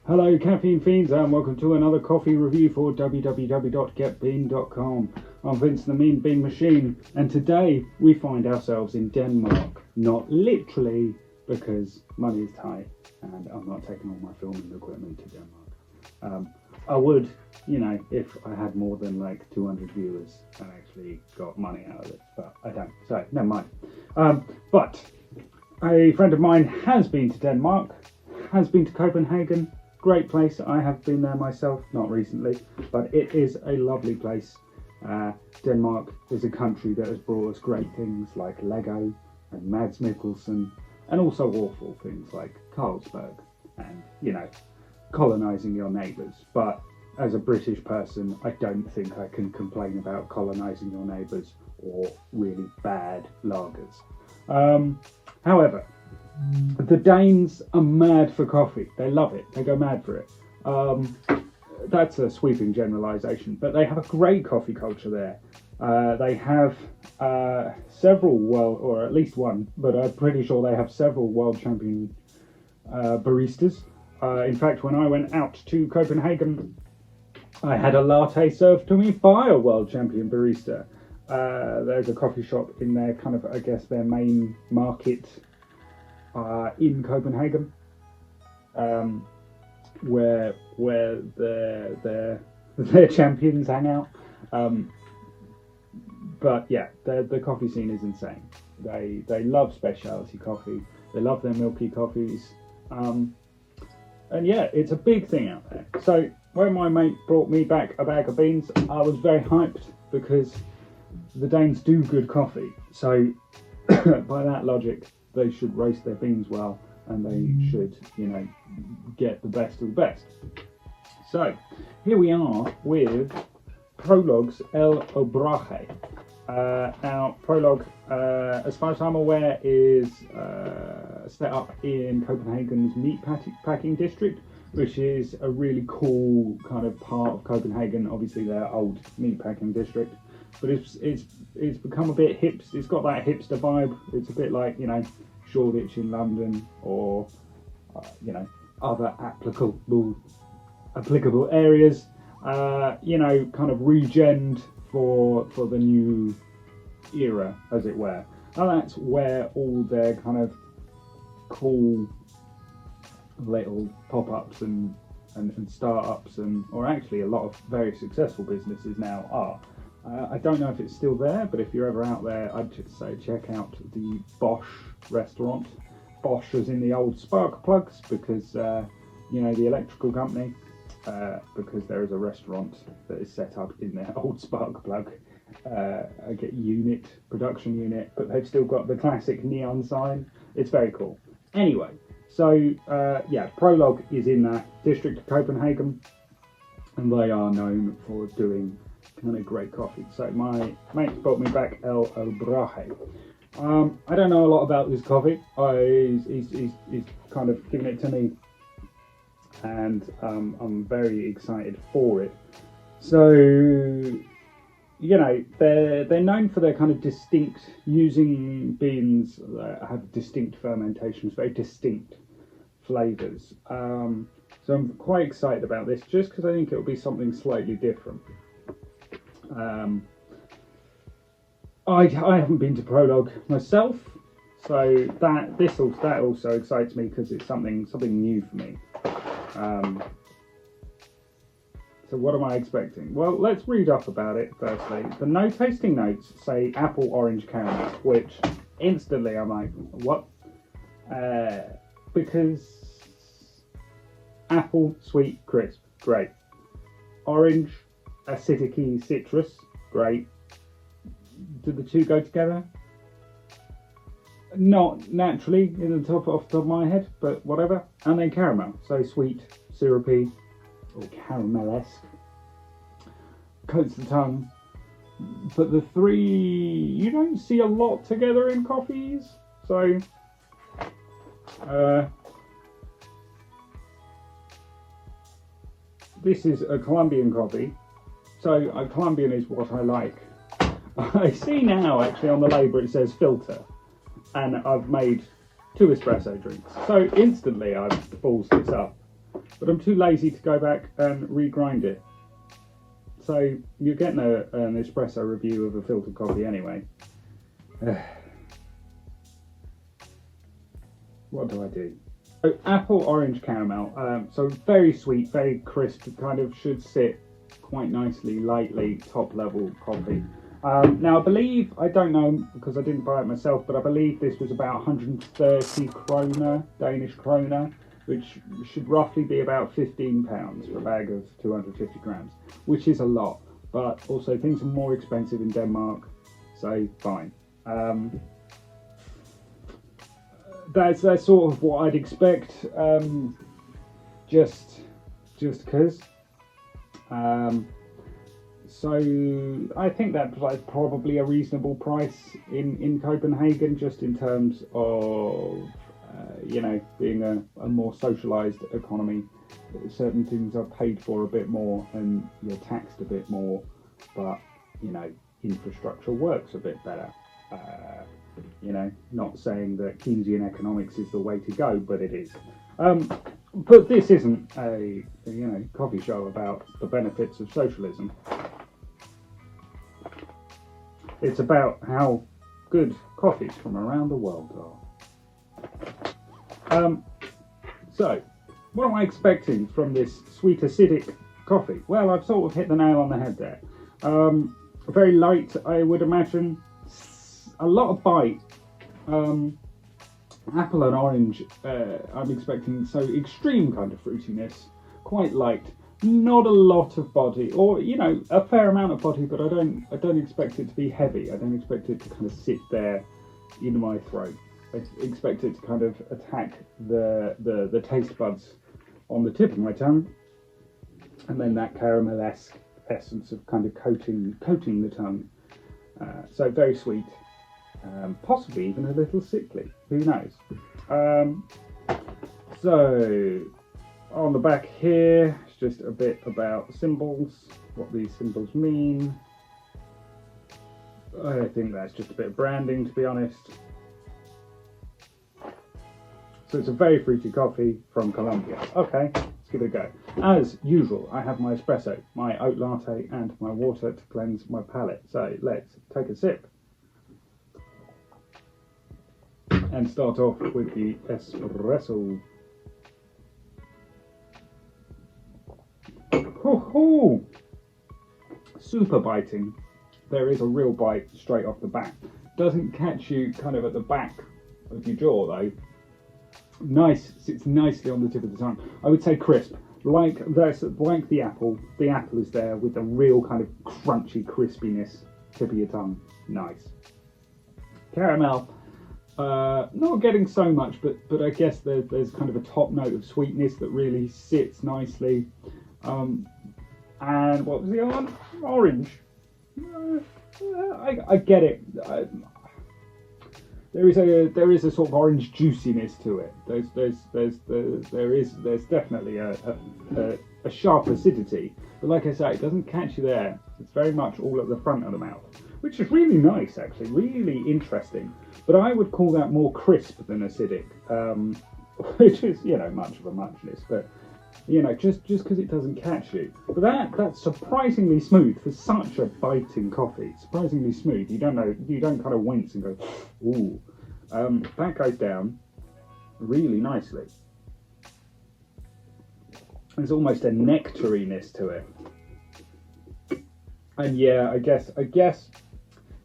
Hello Caffeine Fiends and welcome to another coffee review for www.getbean.com. I'm Vince the Mean Bean Machine and today we find ourselves in Denmark. Not literally because money is tight and I'm not taking all my filming equipment to Denmark. I would, if I had more than like 200 viewers and actually got money out of it, but I don't, so never mind. But a friend of mine has been to Denmark, has been to Copenhagen. Great place. I have been there myself, not recently, but it is a lovely place. Denmark is a country that has brought us great things like Lego and Mads Mikkelsen, and also awful things like Carlsberg and, colonising your neighbours. But as a British person, I don't think I can complain about colonising your neighbours or really bad lagers. However, the Danes are mad for coffee. They love it. They go mad for it. That's a sweeping generalisation, but they have a great coffee culture there. They have several or at least one, but I'm pretty sure they have several world champion baristas. In fact, when I went out to Copenhagen, I had a latte served to me by a world champion barista. There's a coffee shop in their their main market in Copenhagen, where their champions hang out. But yeah, the coffee scene is insane. They love specialty coffee. They love their milky coffees. And yeah, it's a big thing out there. So when my mate brought me back a bag of beans, I was very hyped because the Danes do good coffee. So by that logic, they should roast their beans well and they should, get the best of the best. So here we are with Prolog's Oraje. Now, Prolog, as far as I'm aware, is set up in Copenhagen's meat packing district, which is a really cool kind of part of Copenhagen. Obviously, their old meat packing district, but it's become a bit hipster. It's got that hipster vibe. It's a bit like Shoreditch in London, or other applicable areas. Kind of regened for the new era, as it were. And that's where all their kind of cool little pop-ups and start-ups or actually a lot of very successful businesses now are. I don't know if it's still there, but if you're ever out there, I'd just say check out the Bosch restaurant. Bosch as in the old spark plugs, because the electrical company. Because there is a restaurant that is set up in their old spark plug production unit, but they've still got the classic neon sign. It's very cool. Anyway, so Prolog is in that district of Copenhagen, and they are known for doing kind of great coffee. So my mate brought me back Oraje. I don't know a lot about this coffee. He's kind of given it to me, and I'm very excited for it. So, they're known for their kind of distinct, using beans that have distinct fermentations, very distinct flavours. So I'm quite excited about this, just because I think it'll be something slightly different. I haven't been to Prolog myself, so that also excites me because it's something new for me. So what am I expecting? Well, let's read up about it firstly. The tasting notes say apple, orange, caramel, which instantly I'm like, what? Because apple, sweet, crisp, great. Orange, acidic-y, citrus, great. Do the two go together? Not naturally off the top of my head, but whatever. And then caramel, so sweet, syrupy, or caramel-esque. Coats the tongue. But the three, you don't see a lot together in coffees. So, this is a Colombian coffee. So, a Colombian is what I like. I see now, actually, on the label it says filter. And I've made 2 espresso drinks. So instantly I've ballsed this up. but I'm too lazy to go back and regrind it. So you're getting an espresso review of a filtered coffee anyway. What do I do? So apple orange caramel. So very sweet, very crisp. Kind of should sit quite nicely, lightly, top level coffee. Now I believe, I don't know because I didn't buy it myself, but I believe this was about 130 kroner, Danish kroner, which should roughly be about £15 for a bag of 250 grams, which is a lot. But also things are more expensive in Denmark, so fine. That's sort of what I'd expect, just because. So I think that's probably a reasonable price in Copenhagen, just in terms of being a more socialised economy. Certain things are paid for a bit more and you're taxed a bit more, but infrastructure works a bit better. Not saying that Keynesian economics is the way to go, but it is. But this isn't a coffee show about the benefits of socialism. It's about how good coffees from around the world are. So, what am I expecting from this sweet acidic coffee? Well, I've sort of hit the nail on the head there. Very light, I would imagine. A lot of bite. Apple and orange, I'm expecting extreme kind of fruitiness, quite light, not a lot of body, or a fair amount of body, but I don't expect it to be heavy. I don't expect it to kind of sit there in my throat. I expect it to kind of attack the taste buds on the tip of my tongue, and then that caramel-esque essence of kind of coating the tongue. So very sweet. Possibly even a little sickly, who knows. So on the back here, it's just a bit about symbols, what these symbols mean. I think that's just a bit of branding, to be honest. So it's a very fruity coffee from Colombia. Okay, let's give it a go. As usual, I have my espresso, my oat latte and my water to cleanse my palate. So let's take a sip. And start off with the espresso. Hoo-hoo! Super biting. There is a real bite straight off the bat. Doesn't catch you kind of at the back of your jaw though. Nice, sits nicely on the tip of the tongue. I would say crisp. Like the apple. The apple is there with a real kind of crunchy crispiness tip of your tongue. Nice. Caramel. Not getting so much, but I guess there's kind of a top note of sweetness that really sits nicely. And what was the other one? Orange. I get it. There is a sort of orange juiciness to it. There's definitely a sharp acidity, but like I say, it doesn't catch you there. It's very much all at the front of the mouth, which is really nice, actually, really interesting. But I would call that more crisp than acidic, which is, much of a muchness, but, just because it doesn't catch you. But that's surprisingly smooth for such a biting coffee. Surprisingly smooth. You don't kind of wince and go, ooh. That goes down really nicely. There's almost a nectariness to it. And yeah, I guess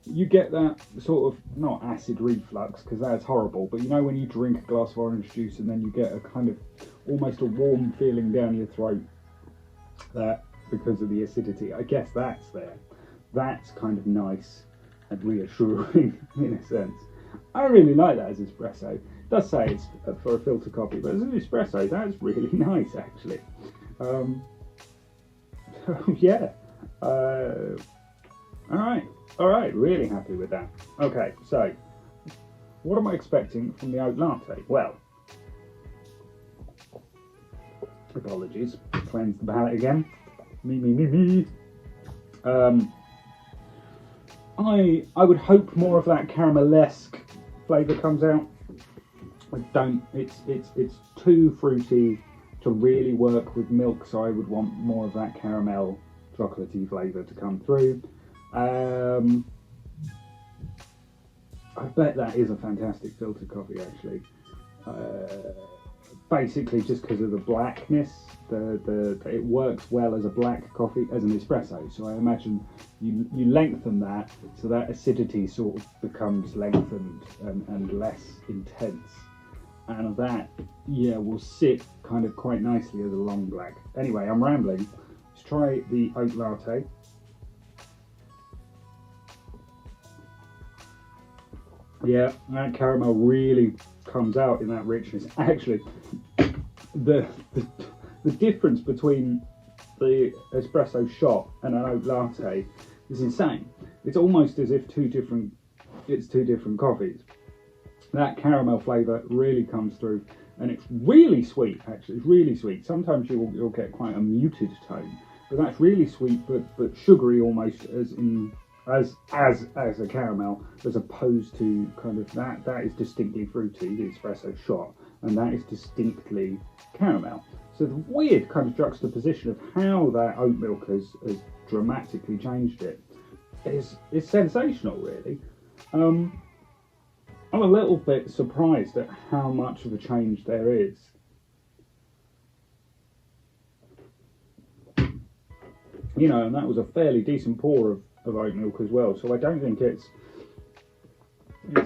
you get that sort of, not acid reflux, because that's horrible, but when you drink a glass of orange juice and then you get a kind of almost a warm feeling down your throat, that because of the acidity, I guess that's there. That's kind of nice and reassuring in a sense. I really like that as espresso. It does say it's for a filter coffee, but as an espresso, that's really nice actually. Yeah. All right, really happy with that. Okay, so what am I expecting from the oat latte? Well, apologies, cleanse the palate again. Me. I would hope more of that caramel-esque flavour comes out. It's too fruity, to really work with milk, so I would want more of that caramel chocolatey flavour to come through. I bet that is a fantastic filter coffee, actually. Basically, just because of the blackness, it works well as a black coffee, as an espresso. So I imagine you lengthen that, so that acidity sort of becomes lengthened and less intense, and that, yeah, will sit kind of quite nicely as a long black. Anyway, I'm rambling. Let's try the oat latte. Yeah, that caramel really comes out in that richness. Actually, the difference between the espresso shot and an oat latte is insane. It's almost as if it's two different coffees. That caramel flavour really comes through, and it's really sweet. Actually, it's really sweet. Sometimes you'll get quite a muted tone, but that's really sweet, but sugary almost, as a caramel, as opposed to kind of that is distinctly fruity, the espresso shot, and that is distinctly caramel. So the weird kind of juxtaposition of how that oat milk has dramatically changed it is sensational, really. I'm a little bit surprised at how much of a change there is. You know, and that was a fairly decent pour of oat milk as well, so I don't think it's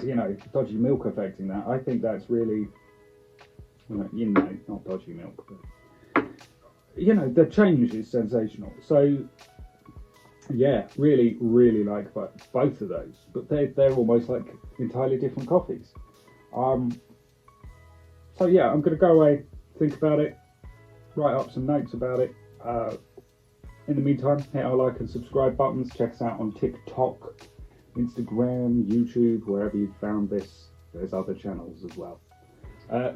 you know, dodgy milk affecting that. I think that's really, you know, not dodgy milk, but you know, the change is sensational. So yeah, really like both of those, but they're almost like entirely different coffees. So yeah, I'm gonna go away, think about it, write up some notes about it. In the meantime, hit our like and subscribe buttons. Check us out on TikTok, Instagram, YouTube, wherever you found this. There's other channels as well.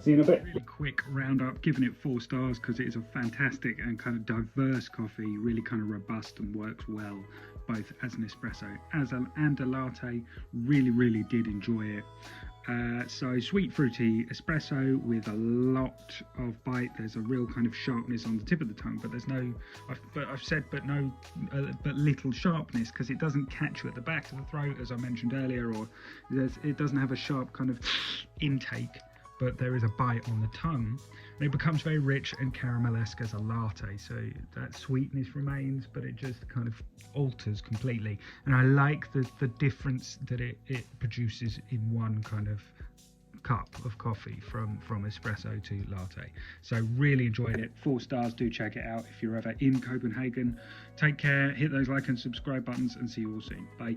See you in a bit. Really quick roundup, giving it 4 stars because it is a fantastic and kind of diverse coffee, really kind of robust and works well both as an espresso and a latte. Really did enjoy it. So sweet fruity espresso with a lot of bite. There's a real kind of sharpness on the tip of the tongue, but there's no, but little sharpness, because it doesn't catch you at the back of the throat, as I mentioned earlier, or it doesn't have a sharp kind of intake, but there is a bite on the tongue, and it becomes very rich and caramel-esque as a latte. So that sweetness remains, but it just kind of alters completely. And I like the difference that it produces in one kind of cup of coffee from espresso to latte. So really enjoyed it. 4 stars. Do check it out if you're ever in Copenhagen. Take care. Hit those like and subscribe buttons, and see you all soon. Bye.